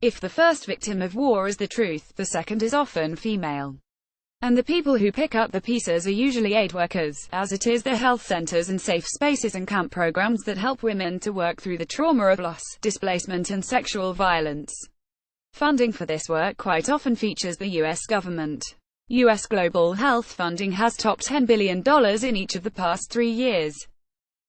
If the first victim of war is the truth, the second is often female. And the people who pick up the pieces are usually aid workers, as it is the health centers and safe spaces and camp programs that help women to work through the trauma of loss, displacement and sexual violence. Funding for this work quite often features the U.S. government. U.S. global health funding has topped $10 billion in each of the past 3 years.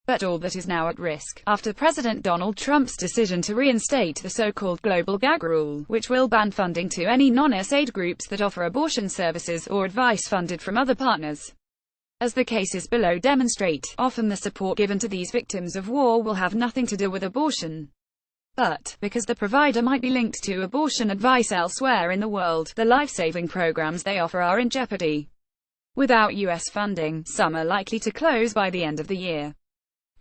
But all that is now at risk, after President Donald Trump's decision to reinstate the so-called global gag rule, which will ban funding to any non-US aid groups that offer abortion services or advice funded from other partners. As the cases below demonstrate, often the support given to these victims of war will have nothing to do with abortion. But, because the provider might be linked to abortion advice elsewhere in the world, the life-saving programs they offer are in jeopardy. Without U.S. funding, some are likely to close by the end of the year.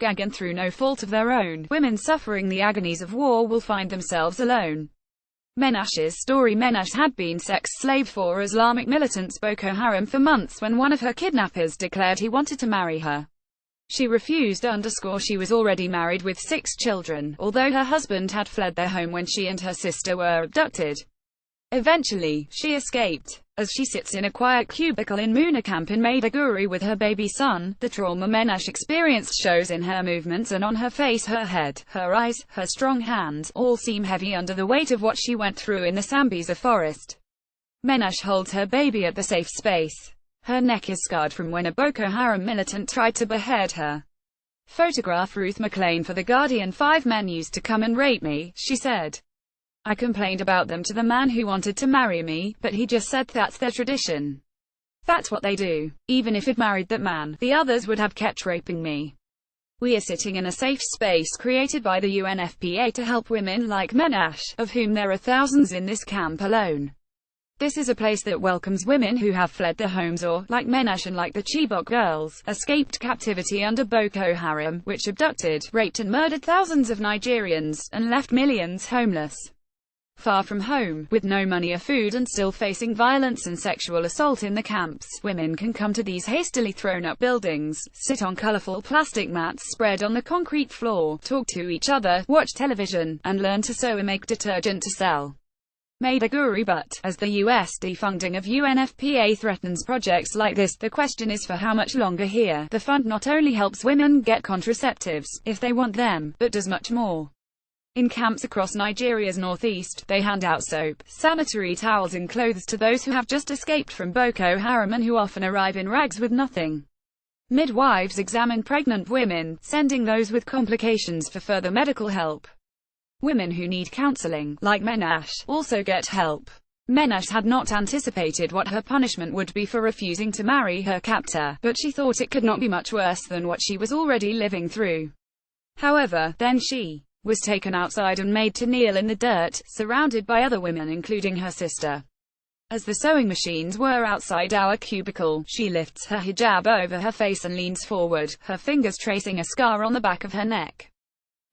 And through no fault of their own, women suffering the agonies of war will find themselves alone. Menash's story. Menash had been sex slave for Islamic militants Boko Haram for months when one of her kidnappers declared he wanted to marry her. She refused. She was already married with 6 children, although her husband had fled their home when she and her sister were abducted. Eventually, she escaped. As she sits in a quiet cubicle in Muna camp in Maiduguri with her baby son, the trauma Menash experienced shows in her movements and on her face. Her head, her eyes, her strong hands, all seem heavy under the weight of what she went through in the Sambisa forest. Menash holds her baby at the safe space. Her neck is scarred from when a Boko Haram militant tried to behead her. Photograph. Ruth McLean for The Guardian. 5 men used to come and rape me, she said. I complained about them to the man who wanted to marry me, but he just said that's their tradition. That's what they do. Even if it married that man, the others would have kept raping me. We are sitting in a safe space created by the UNFPA to help women like Menash, of whom there are thousands in this camp alone. This is a place that welcomes women who have fled their homes or, like Menash and like the Chibok girls, escaped captivity under Boko Haram, which abducted, raped and murdered thousands of Nigerians, and left millions homeless. Far from home, with no money or food and still facing violence and sexual assault in the camps, women can come to these hastily thrown-up buildings, sit on colorful plastic mats spread on the concrete floor, talk to each other, watch television, and learn to sew and make detergent to sell. Maiduguri. But, as the US defunding of UNFPA threatens projects like this, the question is for how much longer here. The fund not only helps women get contraceptives, if they want them, but does much more. In camps across Nigeria's northeast, they hand out soap, sanitary towels and clothes to those who have just escaped from Boko Haram and who often arrive in rags with nothing. Midwives examine pregnant women, sending those with complications for further medical help. Women who need counseling, like Menash, also get help. Menash had not anticipated what her punishment would be for refusing to marry her captor, but she thought it could not be much worse than what she was already living through. However, then she was taken outside and made to kneel in the dirt, surrounded by other women including her sister. As the sewing machines were outside our cubicle, she lifts her hijab over her face and leans forward, her fingers tracing a scar on the back of her neck.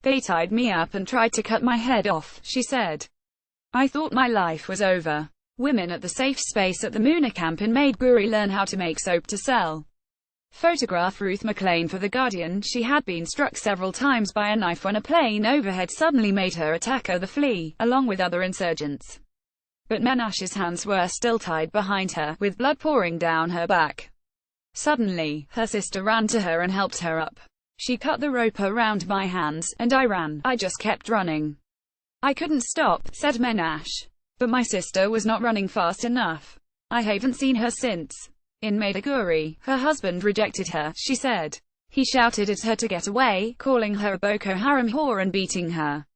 They tied me up and tried to cut my head off, she said. I thought my life was over. Women at the safe space at the Muna camp in Maiduguri learn how to make soap to sell. Photograph. Ruth McLean for The Guardian. She had been struck several times by a knife when a plane overhead suddenly made her attacker the flea, along with other insurgents. But Menash's hands were still tied behind her, with blood pouring down her back. Suddenly, her sister ran to her and helped her up. She cut the rope around my hands, and I ran. I just kept running. I couldn't stop, said Menash. But my sister was not running fast enough. I haven't seen her since. In Maiduguri, her husband rejected her, she said. He shouted at her to get away, calling her a Boko Haram whore and beating her.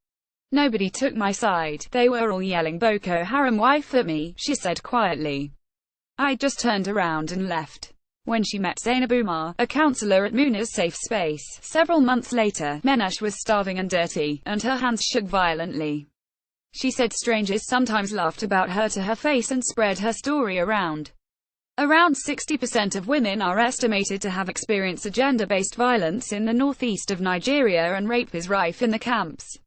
Nobody took my side. They were all yelling Boko Haram wife at me, she said quietly. I just turned around and left. When she met Zainab Umar, a counselor at Muna's safe space, several months later, Menash was starving and dirty, and her hands shook violently. She said strangers sometimes laughed about her to her face and spread her story around. Around 60% of women are estimated to have experienced gender-based violence in the northeast of Nigeria, and rape is rife in the camps.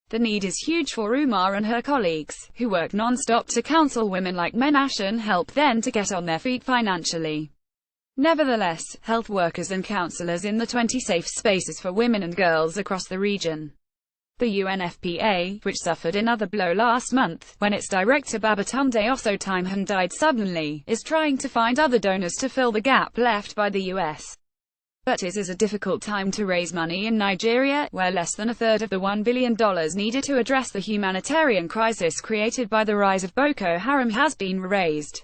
The need is huge for Umar and her colleagues, who work non-stop to counsel women like Menash and help them to get on their feet financially. Nevertheless, health workers and counselors in the 20 safe spaces for women and girls across the region The UNFPA, which suffered another blow last month, when its director Babatunde Osotimehin died suddenly, is trying to find other donors to fill the gap left by the US. But it is a difficult time to raise money in Nigeria, where less than a third of the $1 billion needed to address the humanitarian crisis created by the rise of Boko Haram has been raised.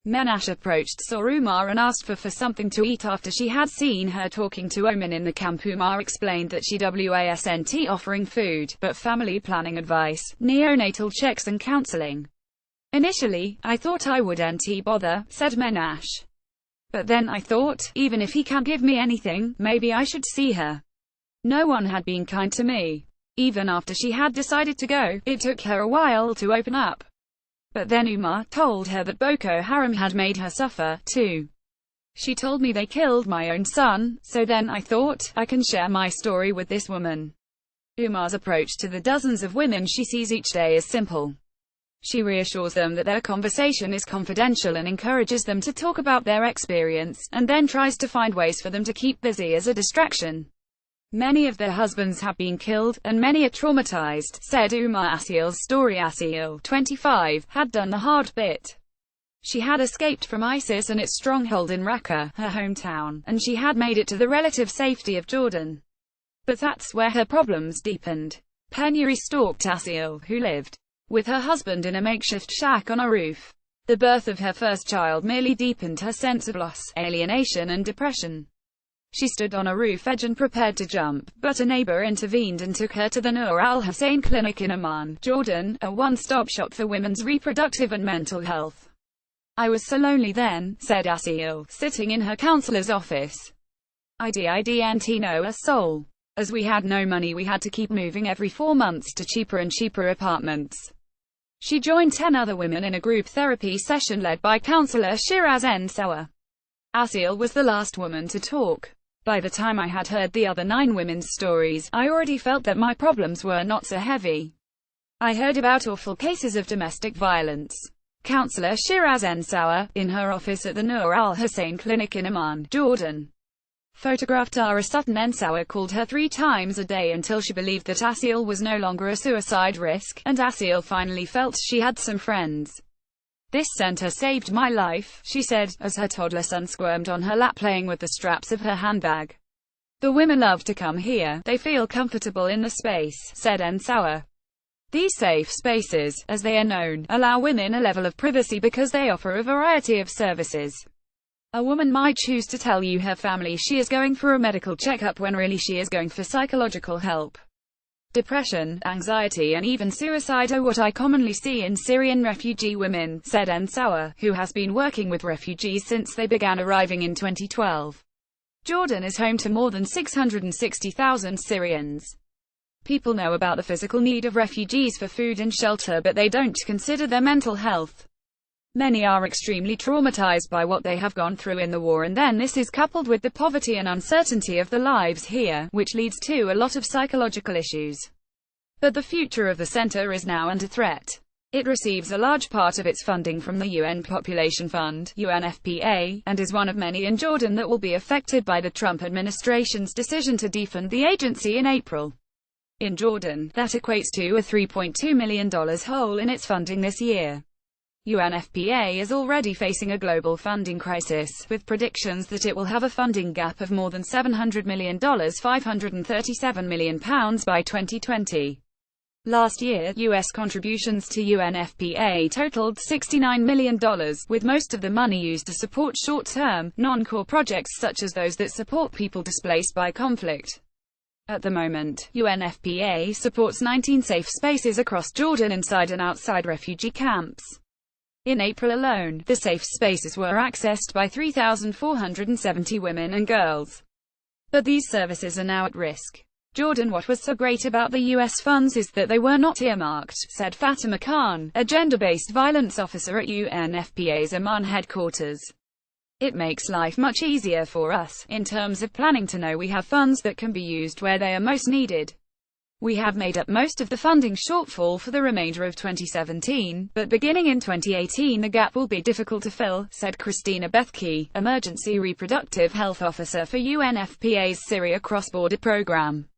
Menash approached Soruma and asked for something to eat after she had seen her talking to Oman in the camp. Umar explained that she wasn't offering food, but family planning advice, neonatal checks and counseling. Initially, I thought I wouldn't bother, said Menash. But then I thought, even if he can't give me anything, maybe I should see her. No one had been kind to me. Even after she had decided to go, it took her a while to open up. But then Umar told her that Boko Haram had made her suffer, too. She told me they killed my own son, so then I thought, I can share my story with this woman. Umar's approach to the dozens of women she sees each day is simple. She reassures them that their conversation is confidential and encourages them to talk about their experience, and then tries to find ways for them to keep busy as a distraction. Many of their husbands have been killed, and many are traumatized, said Umar. Asil's story. Asil, 25, had done the hard bit. She had escaped from ISIS and its stronghold in Raqqa, her hometown, and she had made it to the relative safety of Jordan. But that's where her problems deepened. Penury stalked Asil, who lived with her husband in a makeshift shack on a roof. The birth of her first child merely deepened her sense of loss, alienation and depression. She stood on a roof edge and prepared to jump, but a neighbor intervened and took her to the Nur al-Hussein Clinic in Amman, Jordan, a one-stop shop for women's reproductive and mental health. I was so lonely then, said Asil, sitting in her counselor's office. I didn't know a soul. As we had no money, we had to keep moving every 4 months to cheaper and cheaper apartments. She joined 10 other women in a group therapy session led by counselor Shiraz Nsawa. Asil was the last woman to talk. By the time I had heard the other 9 women's stories, I already felt that my problems were not so heavy. I heard about awful cases of domestic violence. Counselor Shiraz Nsawa, in her office at the Nur al-Hussein Clinic in Amman, Jordan. Photographed Tara Sutton. Nsawa called her 3 times a day until she believed that Asil was no longer a suicide risk, and Asil finally felt she had some friends. This center saved my life, she said, as her toddler son squirmed on her lap playing with the straps of her handbag. The women love to come here, they feel comfortable in the space, said Nsawa. These safe spaces, as they are known, allow women a level of privacy because they offer a variety of services. A woman might choose to tell you her family she is going for a medical checkup when really she is going for psychological help. Depression, anxiety and even suicide are what I commonly see in Syrian refugee women, said Nsawa, who has been working with refugees since they began arriving in 2012. Jordan is home to more than 660,000 Syrians. People know about the physical need of refugees for food and shelter, but they don't consider their mental health. Many are extremely traumatized by what they have gone through in the war, and then this is coupled with the poverty and uncertainty of the lives here, which leads to a lot of psychological issues. But the future of the center is now under threat. It receives a large part of its funding from the UN Population Fund, UNFPA, and is one of many in Jordan that will be affected by the Trump administration's decision to defund the agency in April. In Jordan, that equates to a $3.2 million hole in its funding this year. UNFPA is already facing a global funding crisis, with predictions that it will have a funding gap of more than $700 million, £537 million by 2020. Last year, U.S. contributions to UNFPA totaled $69 million, with most of the money used to support short-term, non-core projects such as those that support people displaced by conflict. At the moment, UNFPA supports 19 safe spaces across Jordan inside and outside refugee camps. In April alone, the safe spaces were accessed by 3,470 women and girls. But these services are now at risk. Jordan, what was so great about the U.S. funds is that they were not earmarked, said Fatima Khan, a gender-based violence officer at UNFPA's Amman headquarters. It makes life much easier for us, in terms of planning, to know we have funds that can be used where they are most needed. We have made up most of the funding shortfall for the remainder of 2017, but beginning in 2018 the gap will be difficult to fill, said Christina Bethke, Emergency Reproductive Health Officer for UNFPA's Syria Cross-Border Program.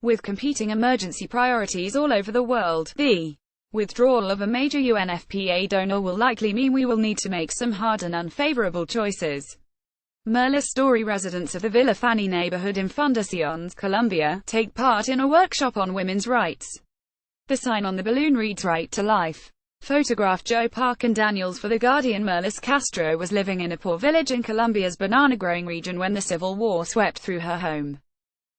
With competing emergency priorities all over the world, the withdrawal of a major UNFPA donor will likely mean we will need to make some hard and unfavorable choices. Merla Story residents of the Villa Fanny neighborhood in Fundación, Colombia, take part in a workshop on women's rights. The sign on the balloon reads "Right to Life." Photograph Joe Park and Daniels for The Guardian. Merlis Castro was living in a poor village in Colombia's banana-growing region when the civil war swept through her home.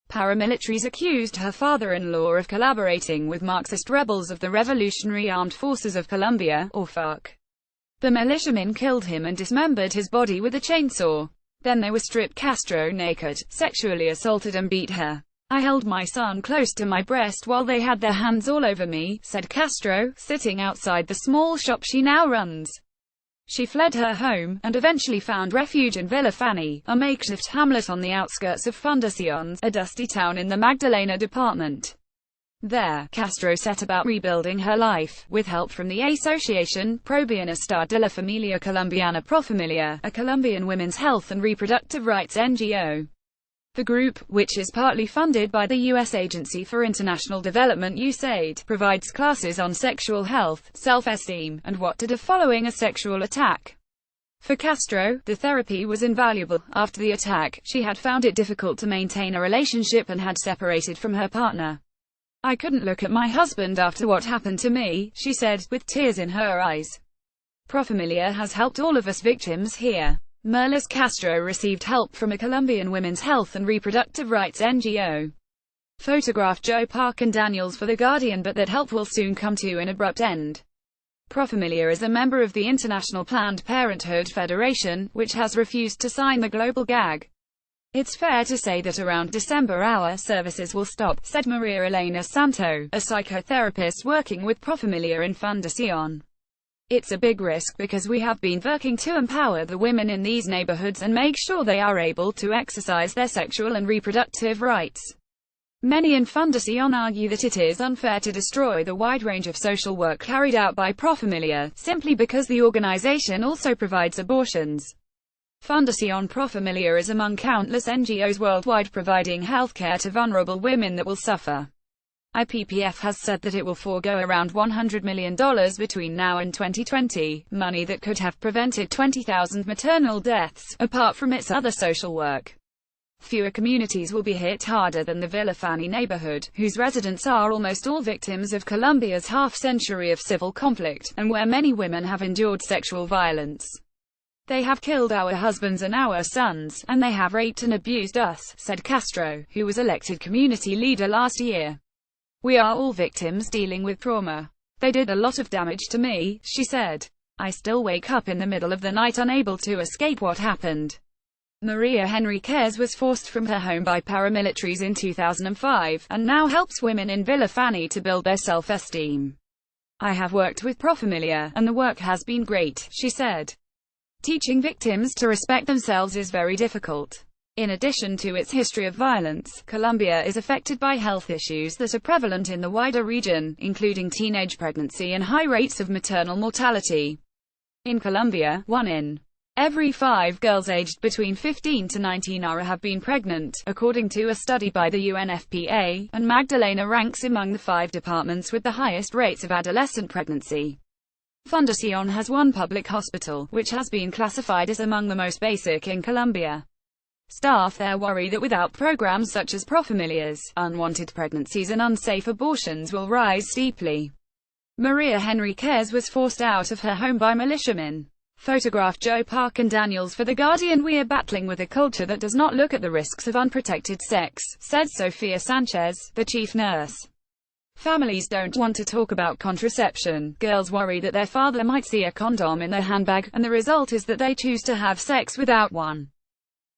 Paramilitaries accused her father-in-law of collaborating with Marxist rebels of the Revolutionary Armed Forces of Colombia, or FARC. The militiamen killed him and dismembered his body with a chainsaw. Then they were stripped Castro naked, sexually assaulted and beat her. "I held my son close to my breast while they had their hands all over me," said Castro, sitting outside the small shop she now runs. She fled her home, and eventually found refuge in Villa Fanny, a makeshift hamlet on the outskirts of Fundación, a dusty town in the Magdalena department. There, Castro set about rebuilding her life, with help from the Asociación Pro Bienestar de la Familia Colombiana Profamilia, a Colombian women's health and reproductive rights NGO. The group, which is partly funded by the U.S. Agency for International Development USAID, provides classes on sexual health, self-esteem, and what to do following a sexual attack. For Castro, the therapy was invaluable. After the attack, she had found it difficult to maintain a relationship and had separated from her partner. "I couldn't look at my husband after what happened to me," she said, with tears in her eyes. Profamilia has helped all of us victims here. Merlis Castro received help from a Colombian women's health and reproductive rights NGO. Photograph Joe Park and Daniels for The Guardian, but that help will soon come to an abrupt end. Profamilia is a member of the International Planned Parenthood Federation, which has refused to sign the global gag. "It's fair to say that around December our services will stop," said Maria Elena Santo, a psychotherapist working with Profamilia in Fundación. "It's a big risk because we have been working to empower the women in these neighborhoods and make sure they are able to exercise their sexual and reproductive rights." Many in Fundación argue that it is unfair to destroy the wide range of social work carried out by Profamilia, simply because the organization also provides abortions. Fundación Profamilia is among countless NGOs worldwide providing healthcare to vulnerable women that will suffer. IPPF has said that it will forego around $100 million between now and 2020, money that could have prevented 20,000 maternal deaths, apart from its other social work. Fewer communities will be hit harder than the Villa Fanny neighborhood, whose residents are almost all victims of Colombia's half-century of civil conflict, and where many women have endured sexual violence. "They have killed our husbands and our sons, and they have raped and abused us," said Castro, who was elected community leader last year. "We are all victims dealing with trauma. They did a lot of damage to me," she said. "I still wake up in the middle of the night unable to escape what happened." Maria Henriquez was forced from her home by paramilitaries in 2005, and now helps women in Villa Fanny to build their self-esteem. "I have worked with Profamilia, and the work has been great," she said. Teaching victims to respect themselves is very difficult. In addition to its history of violence, Colombia is affected by health issues that are prevalent in the wider region, including teenage pregnancy and high rates of maternal mortality. In Colombia, 1 in every 5 girls aged between 15 to 19 have been pregnant, according to a study by the UNFPA, and Magdalena ranks among the 5 departments with the highest rates of adolescent pregnancy. Fundación has one public hospital, which has been classified as among the most basic in Colombia. Staff there worry that without programs such as Profamilia's, unwanted pregnancies and unsafe abortions will rise steeply. Maria Henriquez was forced out of her home by militiamen. Photograph Joe Park and Daniels for The Guardian. "We are battling with a culture that does not look at the risks of unprotected sex," said Sofia Sanchez, the chief nurse. "Families don't want to talk about contraception. Girls worry that their father might see a condom in their handbag, and the result is that they choose to have sex without one.